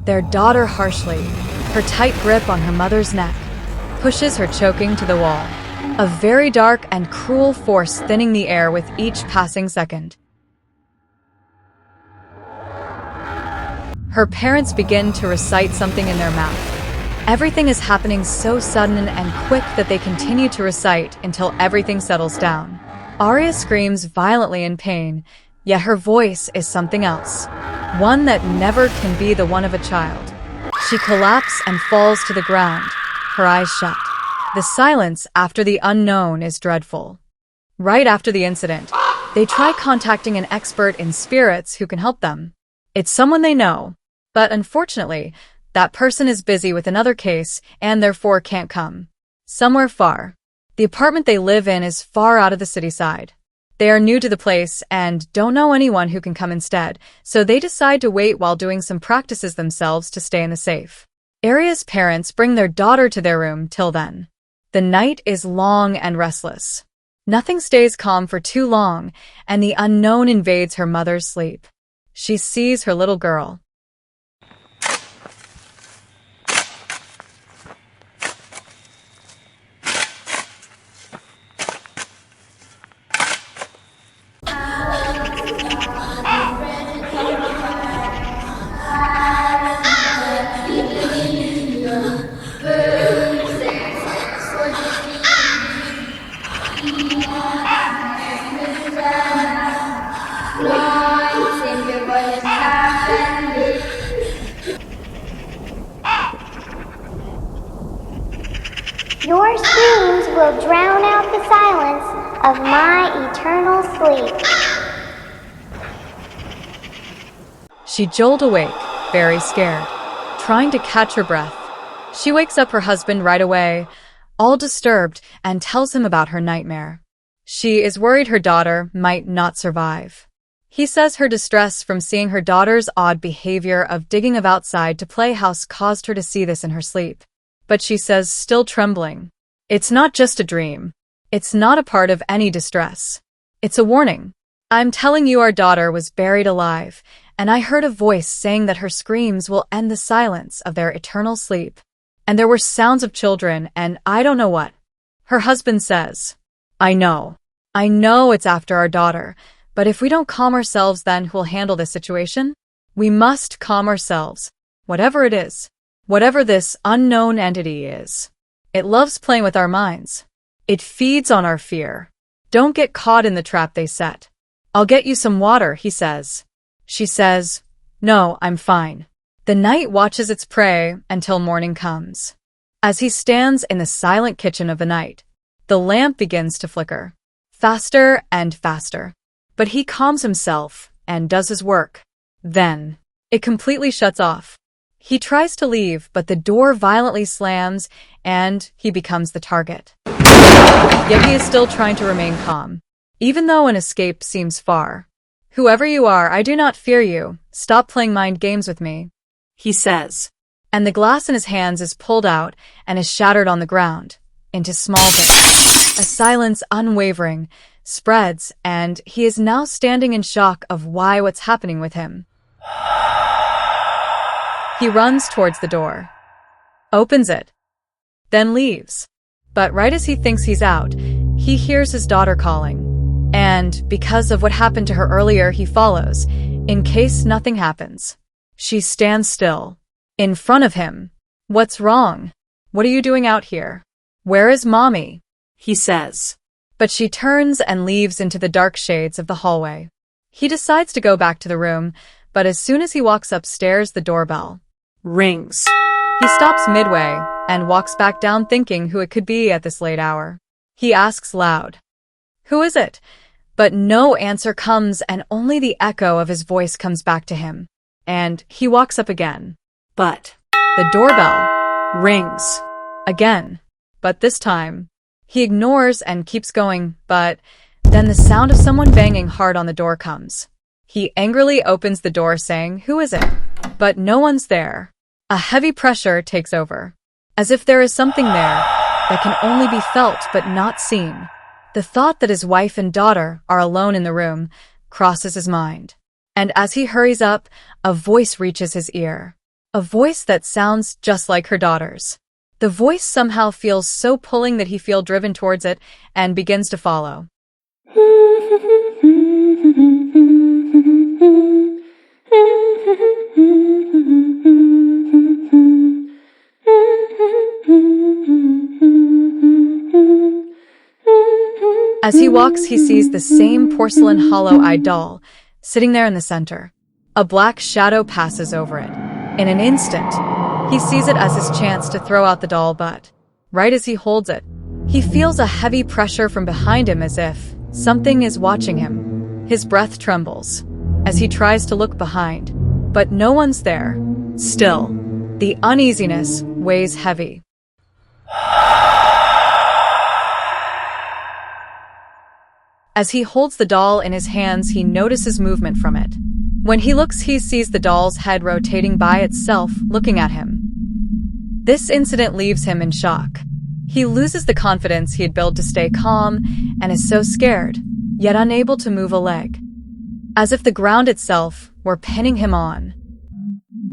their daughter harshly. Her tight grip on her mother's neck pushes her choking to the wall. A very dark and cruel force thinning the air with each passing second. Her parents begin to recite something in their mouth. Everything is happening so sudden and quick that they continue to recite until everything settles down. Arya screams violently in pain, yet her voice is something else. One that never can be the one of a child. She collapses and falls to the ground, her eyes shut. The silence after the unknown is dreadful. Right after the incident, they try contacting an expert in spirits who can help them. It's someone they know, but unfortunately, that person is busy with another case and therefore can't come. Somewhere far. The apartment they live in is far out of the city side. They are new to the place and don't know anyone who can come instead, so they decide to wait while doing some practices themselves to stay in the safe. Arya's parents bring their daughter to their room till then. The night is long and restless. Nothing stays calm for too long, and the unknown invades her mother's sleep. She sees her little girl. Your screams will drown out the silence of my eternal sleep. She jolts awake, very scared, trying to catch her breath. She wakes up her husband right away, all disturbed, and tells him about her nightmare. She is worried her daughter might not survive. He says her distress from seeing her daughter's odd behavior of digging of outside to play house caused her to see this in her sleep. But she says, still trembling, "It's not just a dream. It's not a part of any distress. It's a warning. I'm telling you our daughter was buried alive, and I heard a voice saying that her screams will end the silence of their eternal sleep. And there were sounds of children, and I don't know what." Her husband says, I know it's after our daughter, but if we don't calm ourselves, then who'll handle this situation? We must calm ourselves, whatever it is. Whatever this unknown entity is. It loves playing with our minds. It feeds on our fear. Don't get caught in the trap they set. I'll get you some water, he says. She says, no, I'm fine. The night watches its prey until morning comes. As he stands in the silent kitchen of the night, the lamp begins to flicker. Faster and faster. But he calms himself and does his work. Then, it completely shuts off. He tries to leave, but the door violently slams, and he becomes the target. Yet he is still trying to remain calm, even though an escape seems far. Whoever you are, I do not fear you. Stop playing mind games with me, he says. And the glass in his hands is pulled out and is shattered on the ground into small bits. A silence unwavering spreads, and he is now standing in shock of what's happening with him. He runs towards the door, opens it, then leaves. But right as he thinks he's out, he hears his daughter calling. And because of what happened to her earlier, he follows, in case nothing happens. She stands still, in front of him. What's wrong? What are you doing out here? Where is Mommy? He says. But she turns and leaves into the dark shades of the hallway. He decides to go back to the room, but as soon as he walks upstairs, the doorbell rings. He stops midway and walks back down thinking who it could be at this late hour. He asks loud, "Who is it?" But no answer comes and only the echo of his voice comes back to him. And he walks up again. But the doorbell rings again. But this time, he ignores and keeps going, but then the sound of someone banging hard on the door comes. He angrily opens the door saying, "Who is it?" But no one's there. A heavy pressure takes over, as if there is something there that can only be felt but not seen. The thought that his wife and daughter are alone in the room crosses his mind. And as he hurries up, a voice reaches his ear. A voice that sounds just like her daughter's. The voice somehow feels so pulling that he feels driven towards it and begins to follow. As he walks, he sees the same porcelain hollow-eyed doll sitting there in the center. A black shadow passes over it. In an instant, he sees it as his chance to throw out the doll, but right as he holds it, he feels a heavy pressure from behind him as if something is watching him. His breath trembles as he tries to look behind, but no one's there. Still, the uneasiness weighs heavy. As he holds the doll in his hands, he notices movement from it. When he looks, he sees the doll's head rotating by itself, looking at him. This incident leaves him in shock. He loses the confidence he had built to stay calm and is so scared, yet unable to move a leg. As if the ground itself were pinning him on.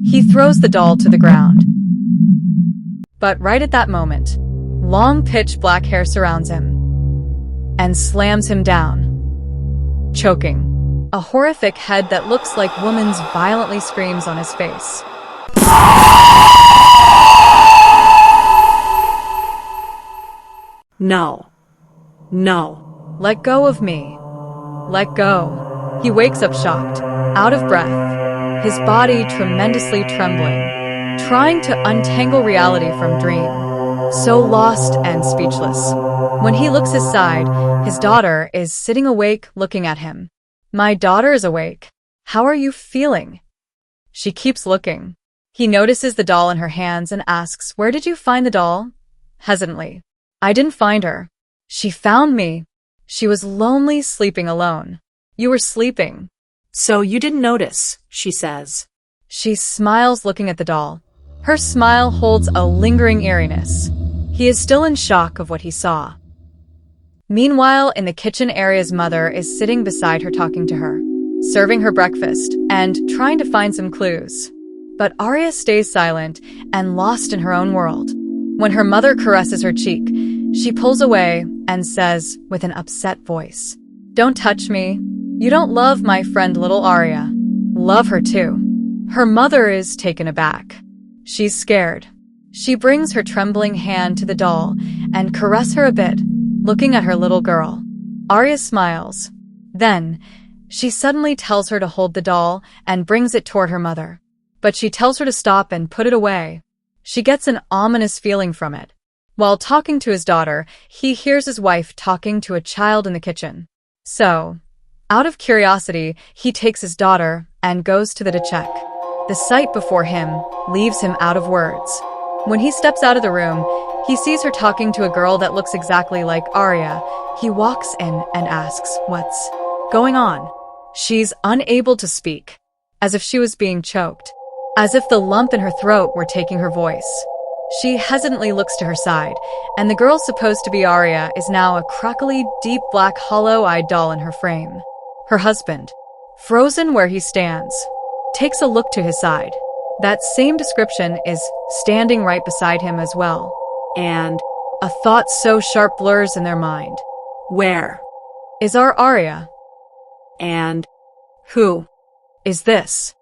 He throws the doll to the ground. But right at that moment, long pitch black hair surrounds him and slams him down, choking. A horrific head that looks like woman's violently screams on his face. No. No. Let go of me. Let go. He wakes up shocked, out of breath, his body tremendously trembling, trying to untangle reality from dream, so lost and speechless. When he looks his side, his daughter is sitting awake looking at him. My daughter is awake. How are you feeling? She keeps looking. He notices the doll in her hands and asks, "Where did you find the doll?" Hesitantly. "I didn't find her. She found me. She was lonely sleeping alone." "You were sleeping. So you didn't notice," she says. She smiles looking at the doll. Her smile holds a lingering eeriness. He is still in shock of what he saw. Meanwhile, in the kitchen, Arya's mother is sitting beside her talking to her, serving her breakfast, and trying to find some clues. But Arya stays silent and lost in her own world. When her mother caresses her cheek, she pulls away and says with an upset voice, "Don't touch me. You don't love my friend little Arya. Love her too." Her mother is taken aback. She's scared. She brings her trembling hand to the doll and caresses her a bit, looking at her little girl. Arya smiles. Then, she suddenly tells her to hold the doll and brings it toward her mother. But she tells her to stop and put it away. She gets an ominous feeling from it. While talking to his daughter, he hears his wife talking to a child in the kitchen. So, out of curiosity, he takes his daughter and goes to to check. The sight before him leaves him out of words. When he steps out of the room, he sees her talking to a girl that looks exactly like Arya. He walks in and asks, "What's going on?" She's unable to speak, as if she was being choked, as if the lump in her throat were taking her voice. She hesitantly looks to her side, and the girl supposed to be Arya is now a crackly, deep black hollow-eyed doll in her frame. Her husband, frozen where he stands, takes a look to his side. That same description is standing right beside him as well. And a thought so sharp blurs in their mind. Where is our Arya? And Who is this?